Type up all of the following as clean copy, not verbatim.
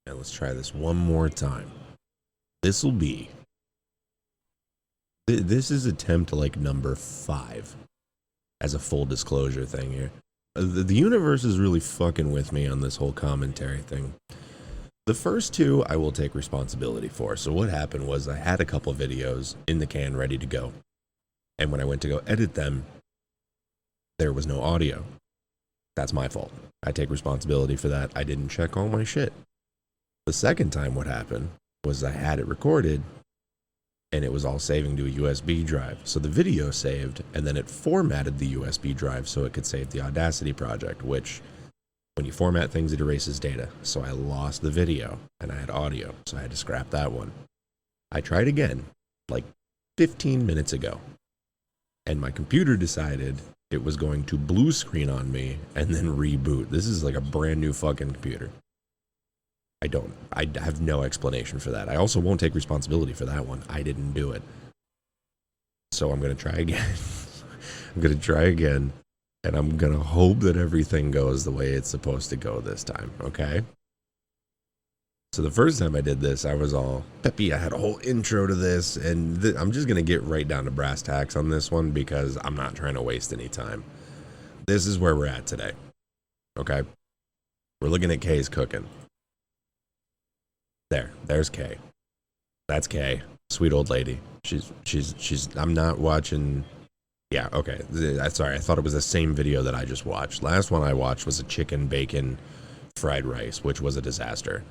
And let's try this one more time. This will be... This is attempt like number 5 as a full disclosure thing here. The universe is really fucking with me on this whole commentary thing. The first 2 I will take responsibility for. So what happened was I had a couple videos in the can ready to go. And when I went to go edit them, there was no audio. That's my fault. I take responsibility for that. I didn't check all my shit. The second time what happened was I had it recorded and it was all saving to a USB drive. So the video saved and then it formatted the USB drive so it could save the Audacity project, which when you format things, it erases data. So I lost the video and I had audio, so I had to scrap that one. I tried again like 15 minutes ago and my computer decided it was going to blue screen on me and then reboot. This is like a brand new fucking computer. I have no explanation for that. I also won't take responsibility for that one. I didn't do it. So I'm going to try again. I'm going to try again. And I'm going to hope that everything goes the way it's supposed to go this time. Okay? So the first time I did this, I was all peppy. I had a whole intro to this. And I'm just going to get right down to brass tacks on this one because I'm not trying to waste any time. This is where we're at today. Okay? We're looking at Kay's cooking. There's Kay. That's Kay. Sweet old lady. She's, I'm not watching. Yeah, okay. Sorry, I thought it was the same video that I just watched. Last one I watched was a chicken bacon fried rice, which was a disaster.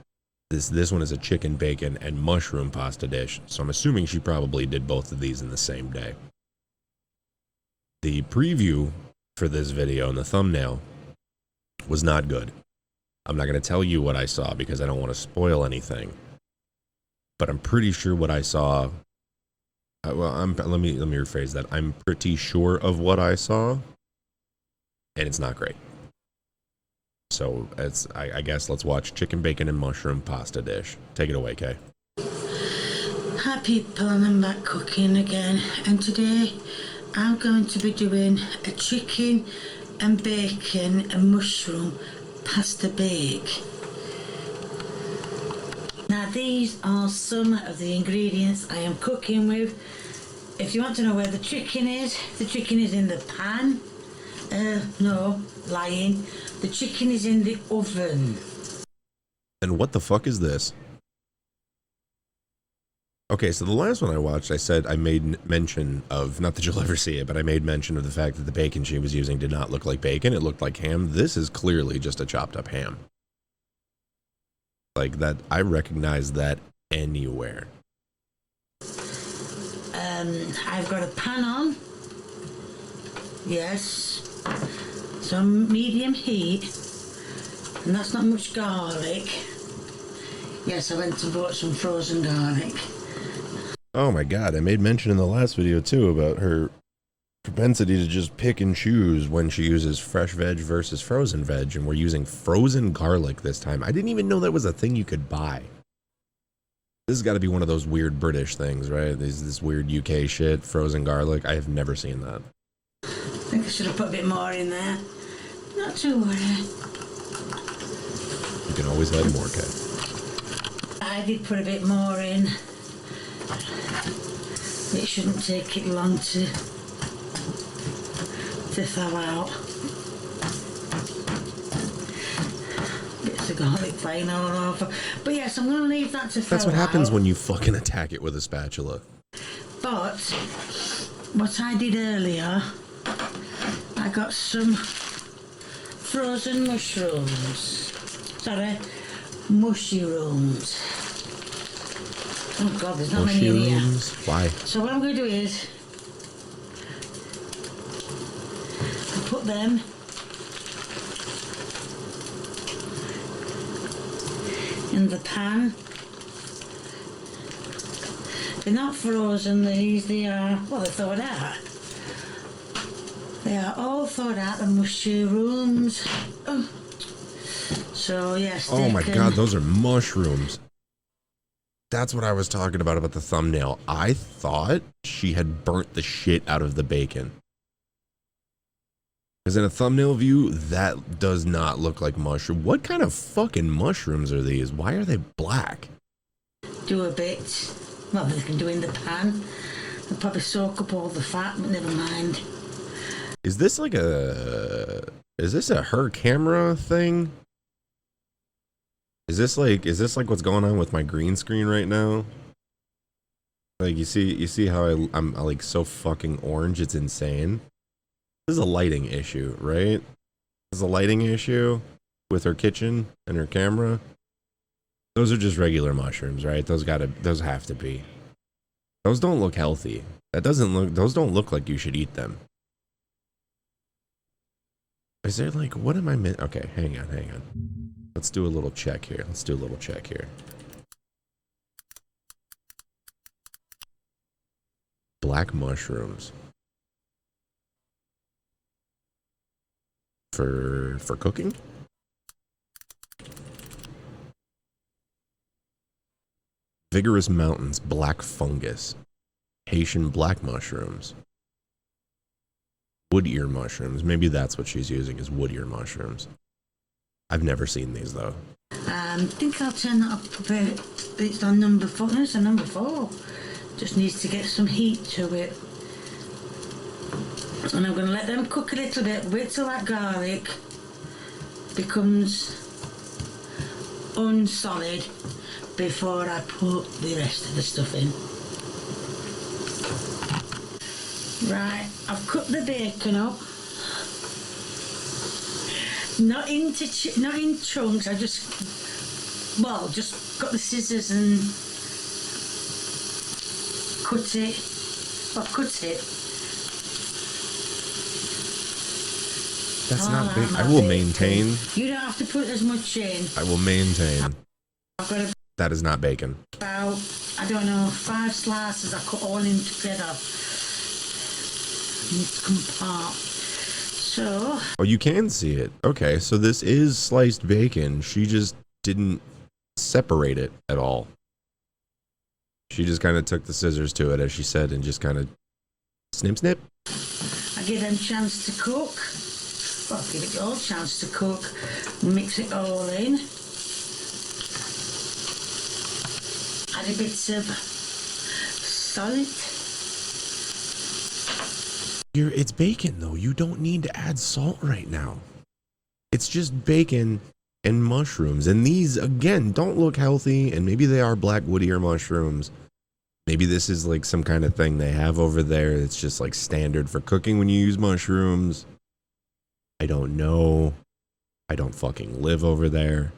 This one is a chicken bacon and mushroom pasta dish, so I'm assuming she probably did both of these in the same day. The preview for this video and the thumbnail was not good. I'm not going to tell you what I saw because I don't want to spoil anything. But I'm pretty sure what I saw... let me rephrase that. I'm pretty sure of what I saw, and it's not great. So, I guess let's watch chicken bacon and mushroom pasta dish. Take it away, Kay. Hi people, I'm back cooking again, and today I'm going to be doing a chicken and bacon and mushroom pasta bake. Now these are some of the ingredients I am cooking with. If you want to know where the chicken is in the pan. No, lying. The chicken is in the oven. And what the fuck is this? Okay, so the last one I watched, I said I made mention of, not that you'll ever see it, but I made mention of the fact that the bacon she was using did not look like bacon. It looked like ham. This is clearly just a chopped up ham. Like that, I recognize that anywhere. I've got a pan on. Yes. Some medium heat. And that's not much garlic. Yes, I went and bought some frozen garlic. Oh my god, I made mention in the last video too about her propensity to just pick and choose when she uses fresh veg versus frozen veg, and we're using frozen garlic this time. I didn't even know that was a thing you could buy. This has got to be one of those weird British things, right? This weird UK shit, frozen garlic. I have never seen that. I think I should have put a bit more in there. Not to worry. You can always add more, Kay. I did put a bit more in. It shouldn't take it long to thaw out. Bits of garlic flying all over. But yes, I'm going to leave that to thaw out. That's what happens when you fucking attack it with a spatula. But what I did earlier, I got some frozen mushrooms. Sorry, mushrooms. Oh God, there's not many in here. Why? So what I'm going to do is I put them in the pan. They're not frozen, they are, well, they're thawed out. They are all thawed out, the mushrooms. Oh. So yes. Oh my god, those are mushrooms. That's what I was talking about the thumbnail. I thought she had burnt the shit out of the bacon. Because in a thumbnail view, that does not look like mushroom. What kind of fucking mushrooms are these? Why are they black? Do a bit. Well, they can do in the pan. They'll probably soak up all the fat, but never mind. Is this like a... Is this a her camera thing? Is this like what's going on with my green screen right now? Like you see how I'm like so fucking orange, it's insane. This is a lighting issue, right? This is a lighting issue with her kitchen and her camera. Those are just regular mushrooms, right? Those have to be. Those don't look healthy. Those don't look like you should eat them. Is there like, what am I missing? Okay, hang on. Let's do a little check here. Black mushrooms. For cooking? Vigorous mountains, black fungus. Haitian black mushrooms. Wood ear mushrooms. Maybe that's what she's using, is wood ear mushrooms. I've never seen these though. I think I'll turn that up a bit. It's on number 4. No, it's on number 4. Just needs to get some heat to it. And I'm going to let them cook a little bit. Wait till that garlic becomes unsolid before I put the rest of the stuff in. Right, I've cut the bacon up. Not in chunks. I just got the scissors and cut it. That's not big. I will maintain. You don't have to put as much in. I will maintain. I've got that is not bacon. About, I don't know, 5 slices. I cut all in together. Needs to come apart. So. Oh, you can see it. Okay, so this is sliced bacon. She just didn't separate it at all. She just kind of took the scissors to it, as she said, and just kind of snip. I give them a chance to cook. Well, give it all a chance to cook. Mix it all in. Add a bit of salt. It's bacon, though. You don't need to add salt right now. It's just bacon and mushrooms. And these, again, don't look healthy. And maybe they are black wood ear mushrooms. Maybe this is like some kind of thing they have over there. It's just like standard for cooking when you use mushrooms. I don't know. I don't fucking live over there.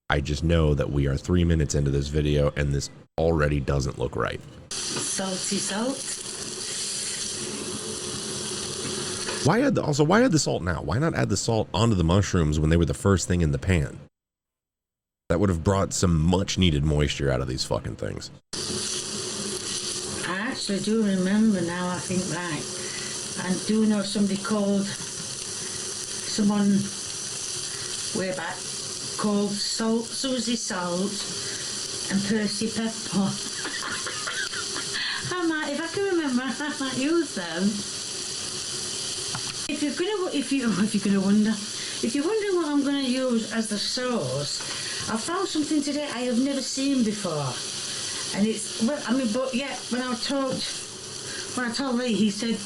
I just know that we are 3 minutes into this video and this already doesn't look right. Salty salt. Why add the salt now? Why not add the salt onto the mushrooms when they were the first thing in the pan? That would have brought some much needed moisture out of these fucking things. I actually do remember now, I think, right. I do know someone way back, called Susie Salt and Percy Pepper. If I can remember, I might use them. If you're wondering what I'm gonna use as the sauce, I found something today I have never seen before, and it's when I told Lee, he said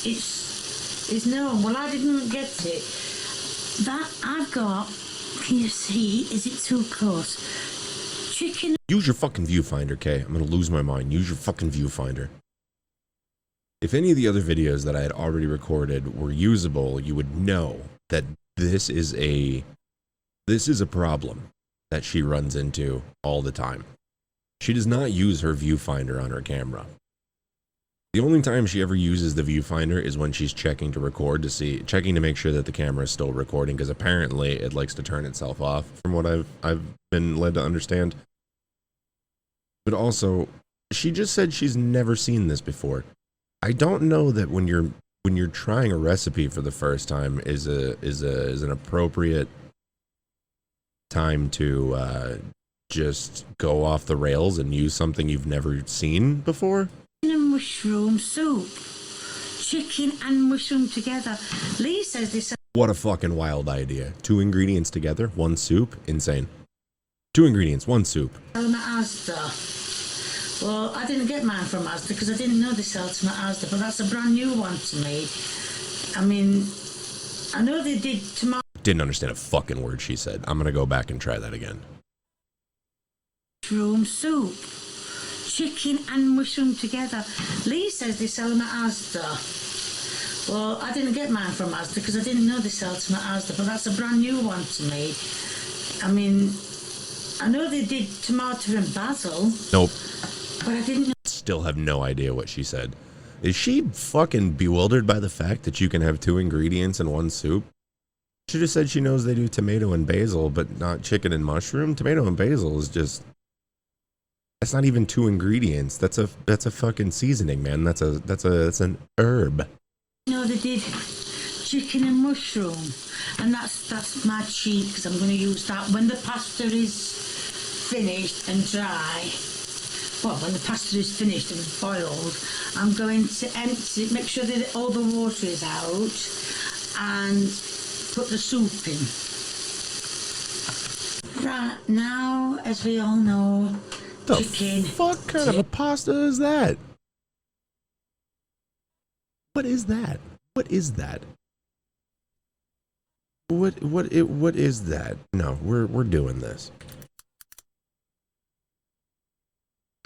it's known. Well, I didn't get it. That I've got. Can you see? Is it too close? Chicken. Use your fucking viewfinder, Kay. I'm gonna lose my mind. Use your fucking viewfinder. If any of the other videos that I had already recorded were usable, you would know that this is a problem that she runs into all the time. She does not use her viewfinder on her camera. The only time she ever uses the viewfinder is when she's checking to make sure that the camera is still recording, because apparently it likes to turn itself off, from what I've been led to understand. But also, she just said she's never seen this before. I don't know that when you're trying a recipe for the first time is an appropriate time to just go off the rails and use something you've never seen before. Mushroom soup. chicken and mushroom together. Lee says this. What a fucking wild idea. 2 ingredients together, 1 soup. Insane. 2 ingredients, 1 soup. At Asda. Well, I didn't get mine from Asda because I didn't know they sell them at Asda, but that's a brand new one to me. I mean, I know they did tomato. Didn't understand a fucking word she said. I'm gonna go back and try that again. Mushroom soup. Chicken and mushroom together. Lee says they sell them at Asda. Well, I didn't get mine from Asda because I didn't know they sell them at Asda, but that's a brand new one to me. I mean, I know they did tomato and basil. Nope. But I didn't know. Still have no idea what she said. Is she fucking bewildered by the fact that you can have 2 ingredients in 1 soup? She just said she knows they do tomato and basil, but not chicken and mushroom. Tomato and basil is just... That's not even 2 ingredients. That's a fucking seasoning, man. That's an herb. No, they did chicken and mushroom, and that's my cheat because I'm going to use that when the pasta is finished and dry. Well, when the pasta is finished and boiled, I'm going to empty, make sure that all the water is out, and put the soup in. Right now, as we all know, The chicken. fuck kind of a pasta is that? What is that? What is that? What is that? No, we're doing this.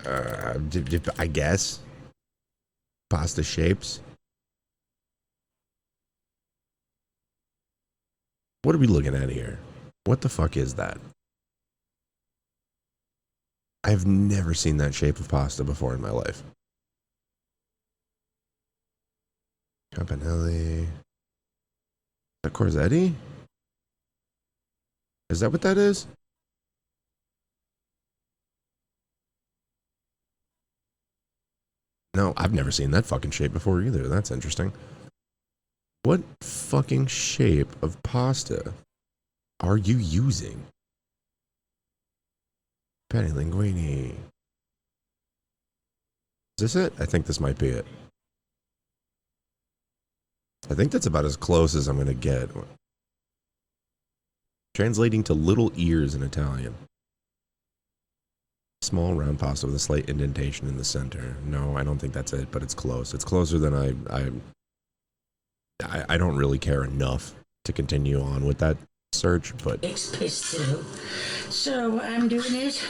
I guess pasta shapes. What are we looking at here? What the fuck is that? I've never seen that shape of pasta before in my life. Campanelli. Is that Corsetti? Is that what that is? No, I've never seen that fucking shape before either. That's interesting. What fucking shape of pasta are you using? Penny linguine. Is this it? I think this might be it. I think that's about as close as I'm going to get. Translating to little ears in Italian. Small round pasta with a slight indentation in the center. No, I don't think that's it, but it's close. It's closer than I don't really care enough to continue on with that search, but... So what I'm doing is,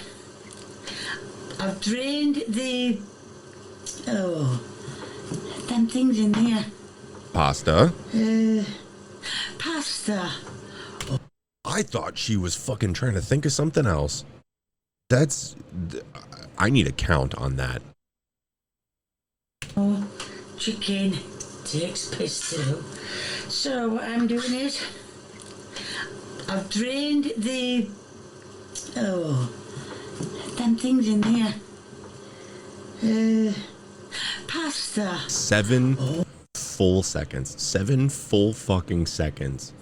I've drained the... Oh, them things in here. Pasta? Pasta. I thought she was fucking trying to think of something else. That's... I need a count on that. Oh, chicken takes piss too. So what I'm doing is, I've drained the... Oh, them things in here. Pasta. 7 full seconds. 7 full fucking seconds.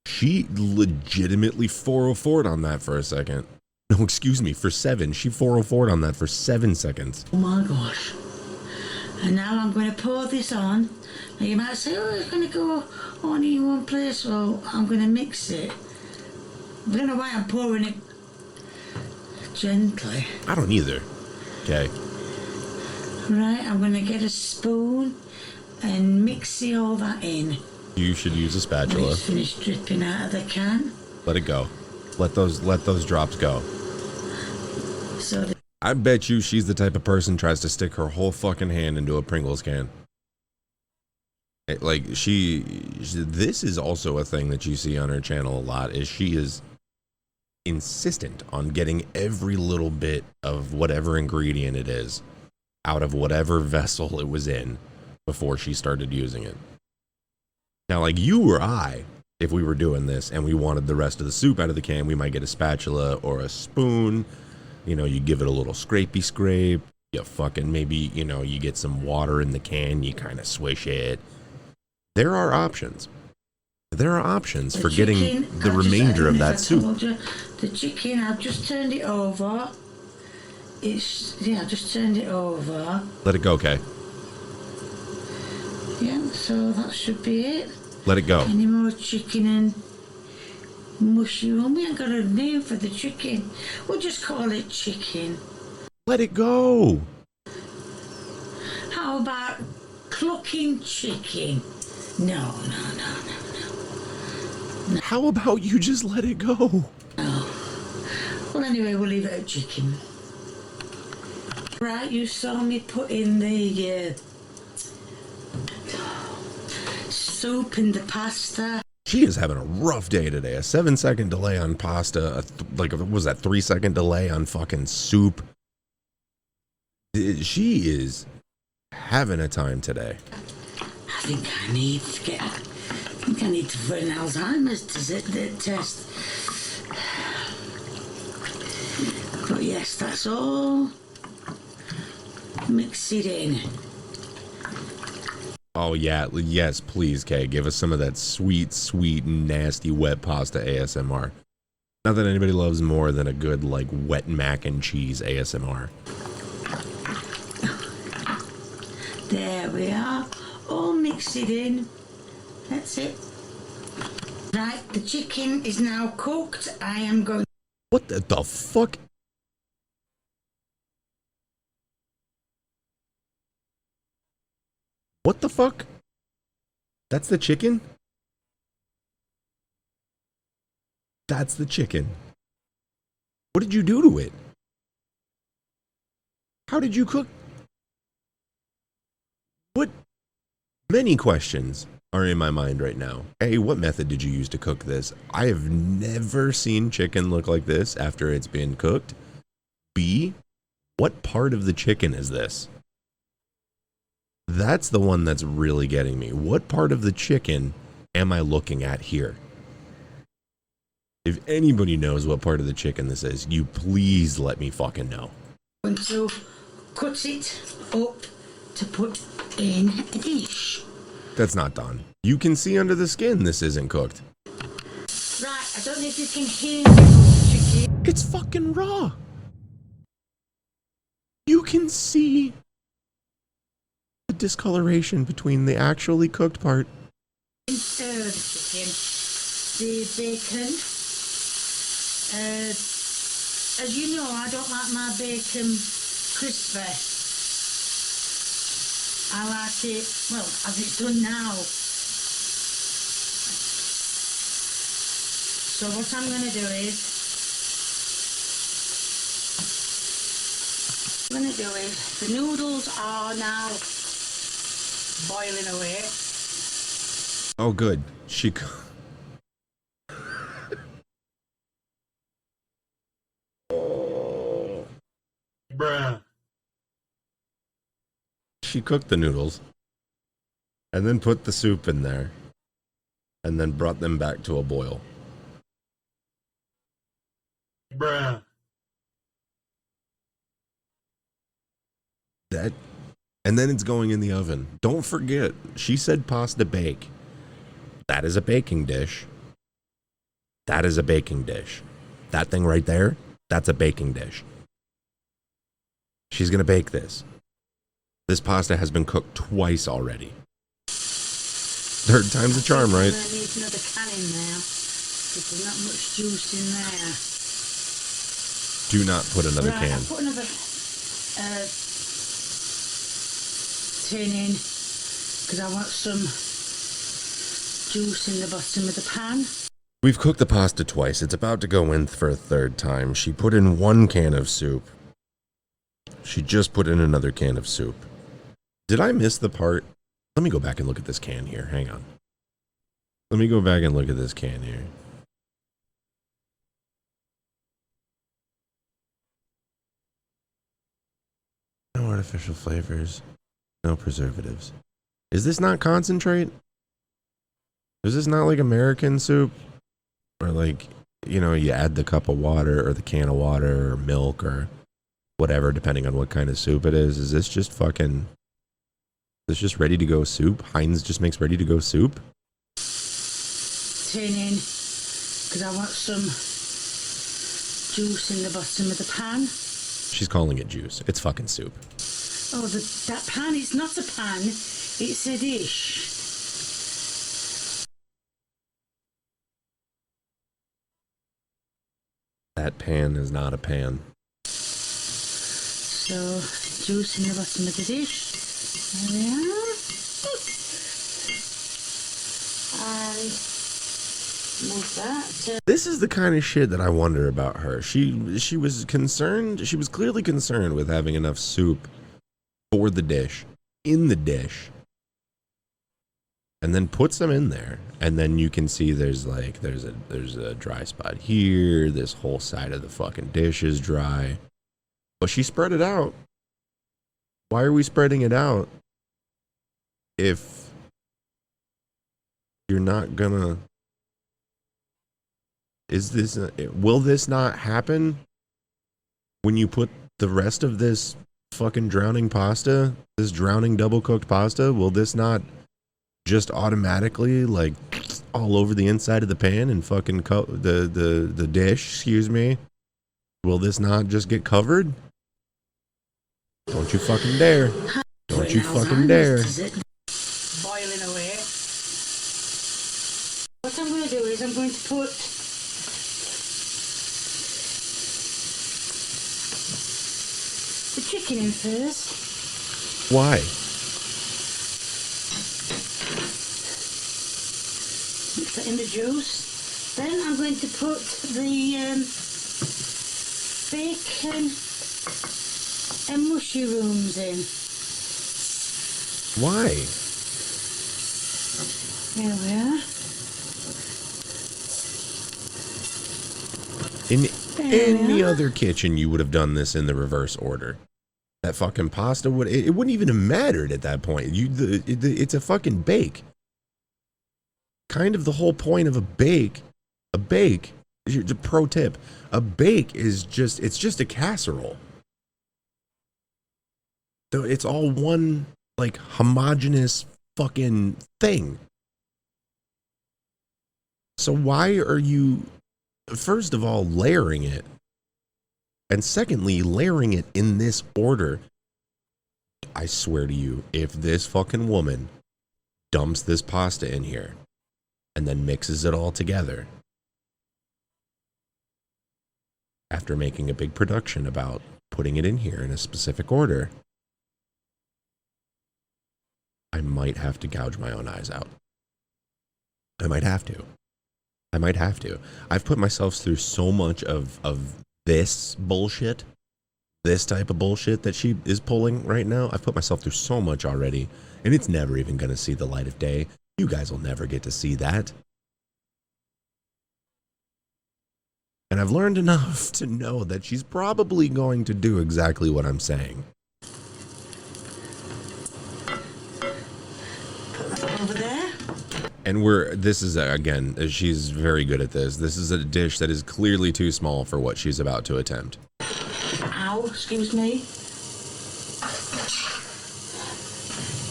She legitimately 404'd on that for a second. No, excuse me, for 7. She 404'd on that for 7 seconds. Oh my gosh. And now I'm going to pour this on. Now you might say, oh, it's going to go only in one place. Well, I'm going to mix it. I don't know why I'm pouring it gently. I don't either. Okay. Right, I'm going to get a spoon and mix all that in. You should use a spatula. When it's finished dripping out of the can. Let it go. Let those drops go. So I bet you she's the type of person tries to stick her whole fucking hand into a Pringles can. Like this is also a thing that you see on her channel a lot, is she is insistent on getting every little bit of whatever ingredient it is out of whatever vessel it was in before she started using it. Now, like you or I, if we were doing this and we wanted the rest of the soup out of the can, we might get a spatula or a spoon. You know, you give it a little scrapey scrape. You fucking maybe, you know, you get some water in the can, you kind of swish it. There are options. There are options for getting the remainder of that soup. The chicken, I've just turned it over. I just turned it over. Let it go, okay? Yeah, so that should be it. Let it go. Any more chicken and mushroom? We ain't got a name for the chicken. We'll just call it chicken. Let it go. How about clucking chicken? No. How about you just let it go? Well, anyway, we'll leave it at chicken. Right, you saw me put in the soup and the pasta. She is having a rough day today. A 7-second delay on pasta. What was that, 3-second delay on fucking soup? She is having a time today. I think I need to put an Alzheimer's test. But yes, that's all. Mix it in. Oh yeah, yes, please, Kay. Give us some of that sweet, nasty wet pasta ASMR. Not that anybody loves more than a good, like, wet mac and cheese ASMR. There we are. All mix it in. That's it. Right, the chicken is now cooked. I am going... What the fuck? What the fuck? That's the chicken? That's the chicken. What did you do to it? How did you cook? What? Many questions are in my mind right now. A, what method did you use to cook this? I have never seen chicken look like this after it's been cooked. B, what part of the chicken is this? That's the one that's really getting me. What part of the chicken am I looking at here? If anybody knows what part of the chicken this is, you please let me fucking know. going to cut it up to put in a dish. That's not done. You can see under the skin this isn't cooked. Right, I don't know if you can hear the chicken. It's fucking raw. You can see the discoloration between the actually cooked part. The chicken, the bacon. As you know, I don't like my bacon crispy. I like it, well, as it's done now. So what I'm going to do is, the noodles are now boiling away. Oh, good. Bruh. She cooked the noodles and then put the soup in there and then brought them back to a boil. Bruh. And then it's going in the oven. Don't forget, she said pasta bake. That is a baking dish. That is a baking dish. That thing right there, that's a baking dish. She's going to bake this. This pasta has been cooked twice already. Third time's a charm, right? I need another can in there, because there's not much juice in there. Do not put another Right, can. I'll put another tin in, because I want some juice in the bottom of the pan. We've cooked the pasta twice. It's about to go in for a third time. She put in 1 can of soup. She just put in another can of soup. Did I miss the part? Let me go back and look at this can here. Hang on. Let me go back and look at this can here. No artificial flavors. No preservatives. Is this not concentrate? Is this not like American soup? Or like, you know, you add the cup of water or the can of water or milk or whatever, depending on what kind of soup it is. Is this just fucking... Is this just ready to go soup? Heinz just makes ready to go soup? Tin in, because I want some juice in the bottom of the pan. She's calling it juice. It's fucking soup. Oh, that pan is not a pan. It's a dish. That pan is not a pan. So, juice in the bottom of the dish. There we are. I move that. This is the kind of shit that I wonder about her. She was concerned. She was clearly concerned with having enough soup for the dish, in the dish, and then puts them in there. And then you can see there's a dry spot here. This whole side of the fucking dish is dry. But she spread it out. Why are we spreading it out if you're not gonna... will this not happen when you put the rest of this fucking drowning pasta, this drowning double cooked pasta, will this not just automatically like all over the inside of the pan and fucking the dish, excuse me? Will this not just get covered? Don't you fucking dare. Don't you fucking dare. Boiling away. What I'm going to do is I'm going to put the chicken in first. Why? Mix that in the juice. Then I'm going to put the bacon and mushrooms in. Why? There we are. In any other kitchen, you would have done this in the reverse order. That fucking pasta would... It wouldn't even have mattered at that point. It's a fucking bake. Kind of the whole point of a bake... A pro tip. A bake is just... It's just a casserole. So it's all one, like, homogeneous fucking thing. So why are you... First of all, layering it. And secondly, layering it in this order. I swear to you, if this fucking woman dumps this pasta in here and then mixes it all together after making a big production about putting it in here in a specific order, I might have to gouge my own eyes out. I might have to. I've put myself through so much of this bullshit, this type of bullshit that she is pulling right now. I've put myself through so much already, and it's never even going to see the light of day. You guys will never get to see that. And I've learned enough to know that she's probably going to do exactly what I'm saying. Put that over there. And this is, again, she's very good at this. This is a dish that is clearly too small for what she's about to attempt. Ow, excuse me.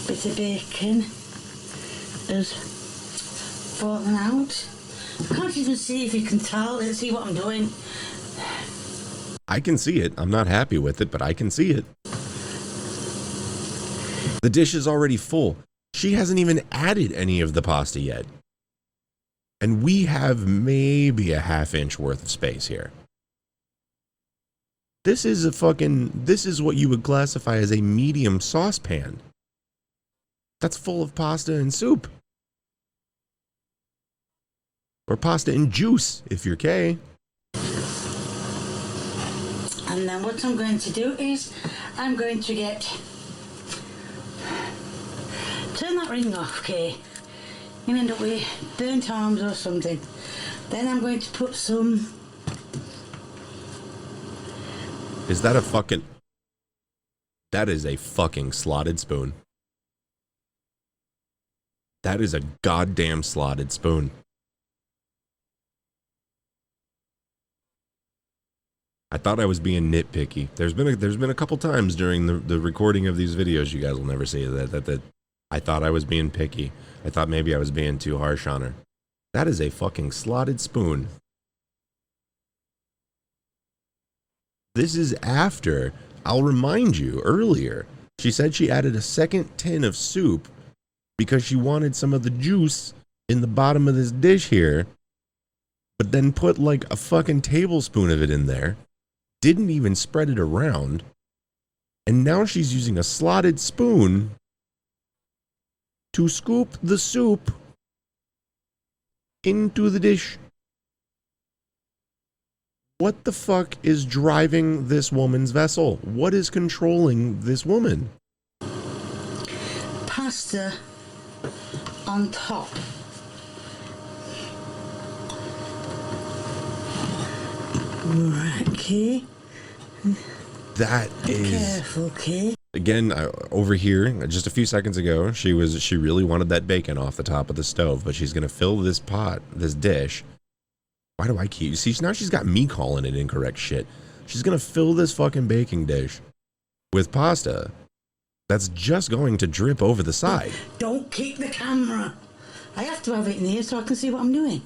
Bit of bacon has fallen out. I can't even see if you can tell. Let's see what I'm doing. I can see it. I'm not happy with it, but I can see it. The dish is already full. She hasn't even added any of the pasta yet. And we have maybe a ½ inch worth of space here. This is what you would classify as a medium saucepan. That's full of pasta and soup. Or pasta and juice, if you're Kay. And then what I'm going to do is, I'm going to turn that ring off, Kay. You'll end up with burnt arms or something. Then I'm going to put some... Is that a fucking... That is a fucking slotted spoon. That is a goddamn slotted spoon. I thought I was being nitpicky. There's been a couple times during the recording of these videos, you guys will never see that I thought I was being picky. I thought maybe I was being too harsh on her. That is a fucking slotted spoon. This is after, I'll remind you, earlier, she said she added a second tin of soup because she wanted some of the juice in the bottom of this dish here, but then put like a fucking tablespoon of it in there, didn't even spread it around, and now she's using a slotted spoon to scoop the soup into the dish. What the fuck is driving this woman's vessel? What is controlling this woman? Pasta on top. Right, okay. That is Careful, okay. again over here. Just a few seconds ago, she really wanted that bacon off the top of the stove, but she's gonna fill this dish. Why do I keep? See, now she's got me calling it incorrect shit. She's gonna fill this fucking baking dish with pasta that's just going to drip over the side. Don't kick the camera. I have to have it in here so I can see what I'm doing.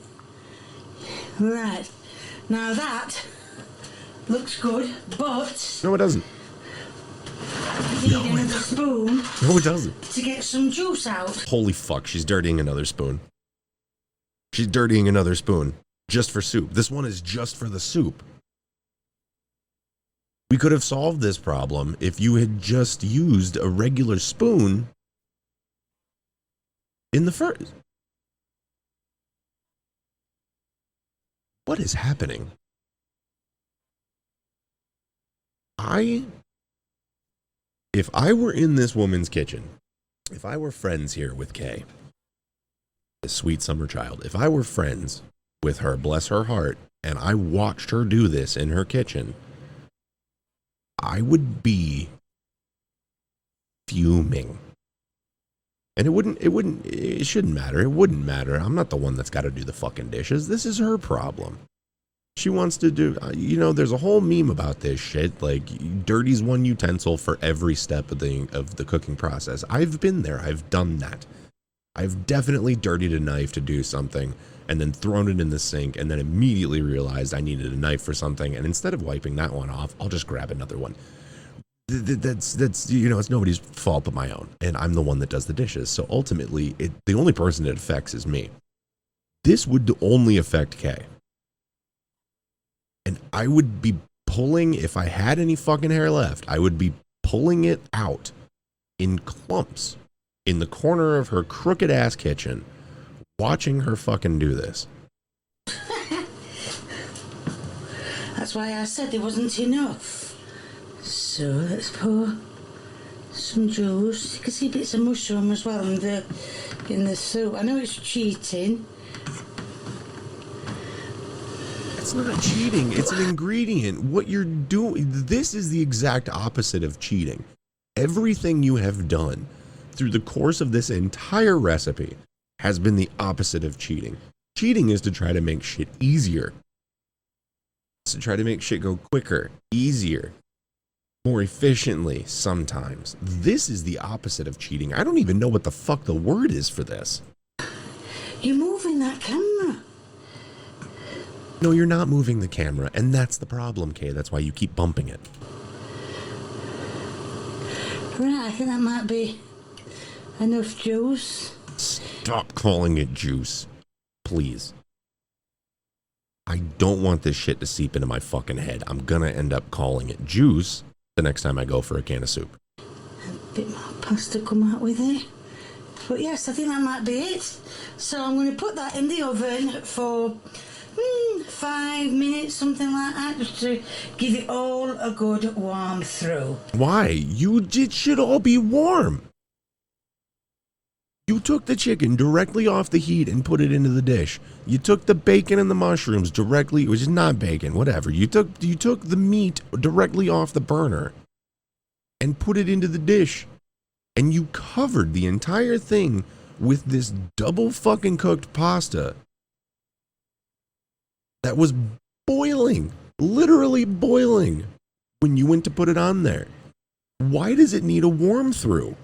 Right. Now that looks good, but No, it doesn't. you need another spoon No, it doesn't. to get some juice out. Holy fuck, she's dirtying another spoon. She's dirtying another spoon just for soup. This one is just for the soup. We could have solved this problem if you had just used a regular spoon in the first. What is happening? If I were in this woman's kitchen, if I were friends here with Kay, this sweet summer child, if I were friends with her, bless her heart, and I watched her do this in her kitchen, I would be fuming. And it shouldn't matter. It wouldn't matter. I'm not the one that's got to do the fucking dishes. This is her problem. She wants to do, there's a whole meme about this shit, like dirty's one utensil for every step of the cooking process. I've been there. I've done that. I've definitely dirtied a knife to do something and then thrown it in the sink and then immediately realized I needed a knife for something. And instead of wiping that one off, I'll just grab another one. That's it's nobody's fault but my own. And I'm the one that does the dishes. So ultimately, the only person it affects is me. This would only affect Kay. And I would be pulling, if I had any fucking hair left, I would be pulling it out in clumps in the corner of her crooked ass kitchen, watching her fucking do this. That's why I said there wasn't enough. So let's pour some juice. You can see bits of mushroom as well in the soup. I know it's cheating. It's not cheating. It's an ingredient. What you're doing, this is the exact opposite of cheating. Everything you have done through the course of this entire recipe has been the opposite of cheating. Cheating is to try to make shit easier. It's to try to make shit go quicker, easier, more efficiently sometimes. This is the opposite of cheating. I don't even know what the fuck the word is for this. You're moving that camera. No, you're not moving the camera, and that's the problem, Kay. That's why you keep bumping it. Right, I think that might be enough juice. Stop calling it juice, please. I don't want this shit to seep into my fucking head. I'm gonna end up calling it juice the next time I go for a can of soup. A bit more pasta come out with it. But yes, I think that might be it. So I'm going to put that in the oven for 5 minutes, something like that, just to give it all a good warm through. Why? It should all be warm. You took the chicken directly off the heat and put it into the dish. You took the bacon and the mushrooms directly, which is not bacon, whatever. You took the meat directly off the burner and put it into the dish. And you covered the entire thing with this double fucking cooked pasta that was boiling, literally boiling when you went to put it on there. Why does it need a warm through?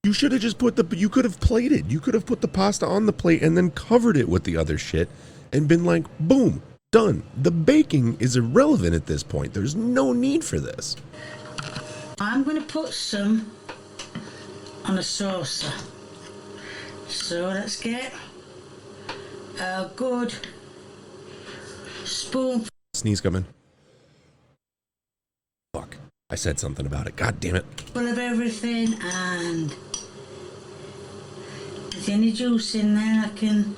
You should have just you could have plated. You could have put the pasta on the plate and then covered it with the other shit and been like, boom, done. The baking is irrelevant at this point. There's no need for this. I'm going to put some on a saucer. So let's get a good spoon. Sneeze coming. Fuck. I said something about it. God damn it. Full of everything, and is there any juice in there I can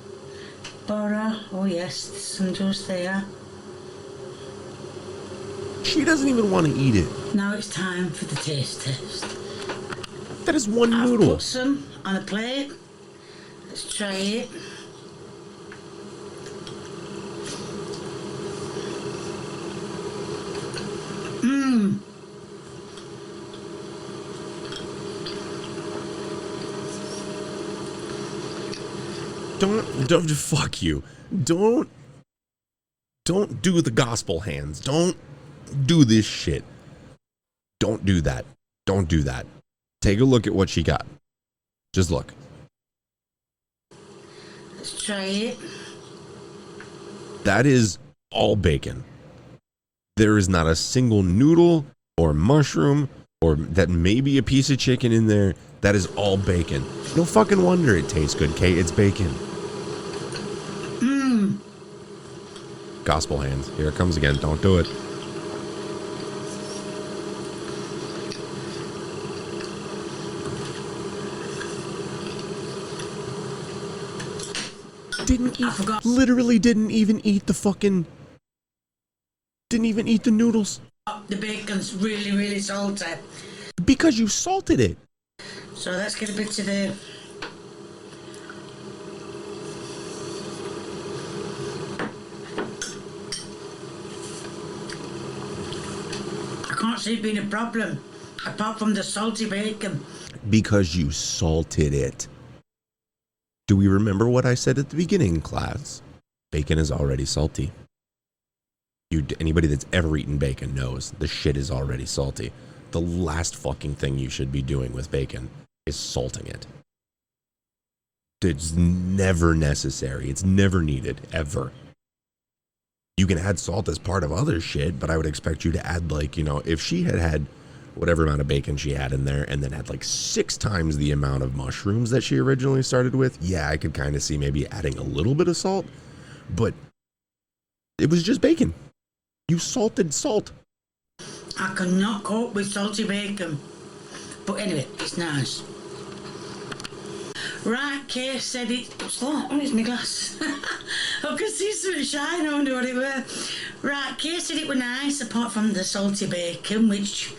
borrow? Oh yes, there's some juice there. She doesn't even want to eat it. Now it's time for the taste test. That is one I've noodle. put some on a plate. Let's try it. Mmm. Don't fuck you. Don't do the gospel hands. Don't do this shit. Don't do that. Don't do that. Take a look at what she got. Just look. Let's try it. That is all bacon. There is not a single noodle or mushroom or that may be a piece of chicken in there. That is all bacon. No fucking wonder it tastes good, Kate. It's bacon. Mmm. Gospel hands. Here it comes again. Don't do it. Literally didn't even eat the fucking... Didn't even eat the noodles. The bacon's really, really salty. Because you salted it. So let's get a bit of the... I can't see it being a problem, apart from the salty bacon. Because you salted it. Do we remember what I said at the beginning, class? Bacon is already salty. Anybody that's ever eaten bacon knows the shit is already salty. The last fucking thing you should be doing with bacon is salting it. It's never necessary. It's never needed, ever. You can add salt as part of other shit, but I would expect you to add, like, you know, if she had whatever amount of bacon she had in there and then had like 6 times the amount of mushrooms that she originally started with, yeah, I could kind of see maybe adding a little bit of salt, but it was just bacon. You salted salt. I cannot cope with salty bacon. But anyway, it's nice. Right, Kay said it... Oh, where's my glass? I could see some shine. I wonder what it were. Right, Kay said it were nice, apart from the salty bacon, which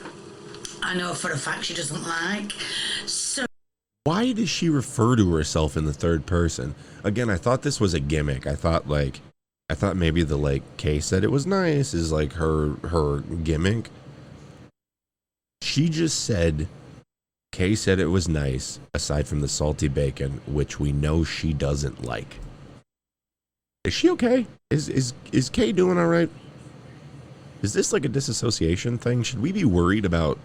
I know for a fact she doesn't like. So... Why does she refer to herself in the third person? Again, I thought this was a gimmick. I thought maybe the, like, Kay said it was nice is like her gimmick. She just said Kay said it was nice, aside from the salty bacon, which we know she doesn't like. Is she okay? Is Kay doing all right? Is this like a disassociation thing? Should we be worried about,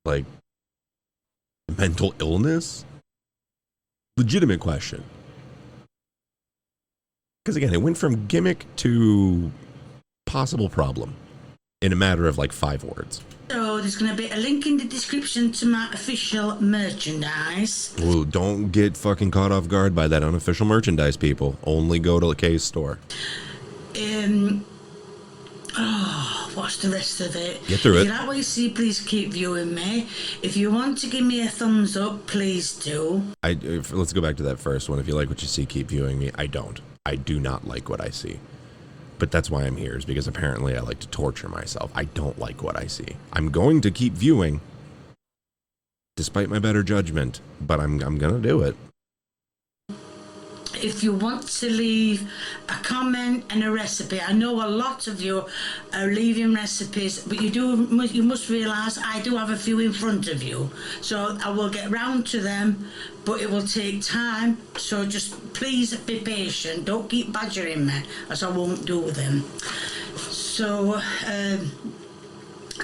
like, mental illness? Legitimate question. Because again, it went from gimmick to possible problem in a matter of like 5 words. So there's going to be a link in the description to my official merchandise. Well, don't get fucking caught off guard by that unofficial merchandise, people. Only go to the Kay's store. What's the rest of it? Get through If it. you like what you see, please keep viewing me. If you want to give me a thumbs up, please do. Let's go back to that first one. If you like what you see, keep viewing me. I don't. I do not like what I see. But that's why I'm here, is because apparently I like to torture myself. I don't like what I see. I'm going to keep viewing, despite my better judgment, but I'm going to do it. If you want to leave a comment and a recipe, I know a lot of you are leaving recipes, but you must realise I do have a few in front of you, so I will get round to them, but it will take time. So just please be patient. Don't keep badgering me, as I won't do them. So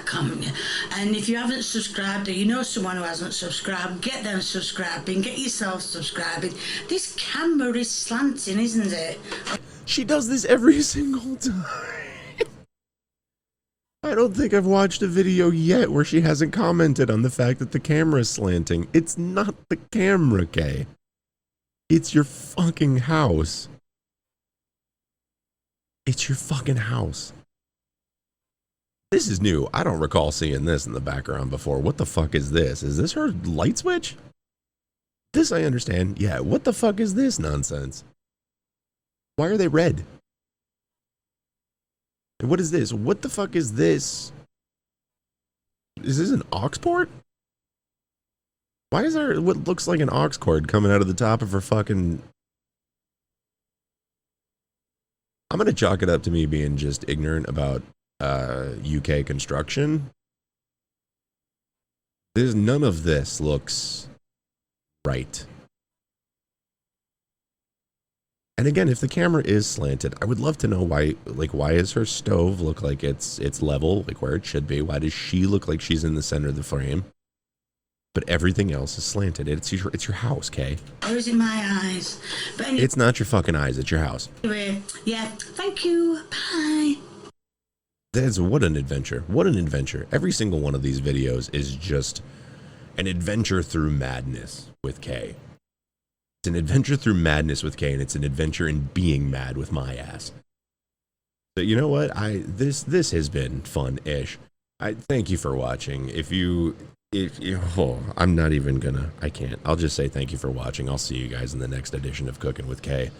comment. And if you haven't subscribed, or you know someone who hasn't subscribed, get them subscribing, get yourself subscribing. This camera is slanting, isn't it? She does this every single time. I don't think I've watched a video yet where she hasn't commented on the fact that the camera is slanting. It's not the camera, Kay. It's your fucking house. It's your fucking house. This is new. I don't recall seeing this in the background before. What the fuck is this? Is this her light switch? This I understand. Yeah, what the fuck is this nonsense? Why are they red? And what is this? What the fuck is this? Is this an aux port? Why is there what looks like an aux cord coming out of the top of her fucking... I'm going to chalk it up to me being just ignorant about UK construction. None of this looks right. And again, if the camera is slanted, I would love to know why. Like, why does her stove look like it's level, like where it should be? Why does she look like she's in the center of the frame? But everything else is slanted. It's your house, Kay. Or is it my eyes? But anyway, it's not your fucking eyes. It's your house. Yeah. Thank you. Bye. What an adventure. What an adventure. Every single one of these videos is just an adventure through madness with Kay. It's an adventure through madness with Kay, and it's an adventure in being mad with my ass. But you know what? This has been fun-ish. I thank you for watching. I'm not even gonna. I can't. I'll just say thank you for watching. I'll see you guys in the next edition of Cooking with Kay.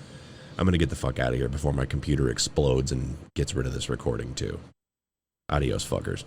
I'm gonna get the fuck out of here before my computer explodes and gets rid of this recording too. Adios, fuckers.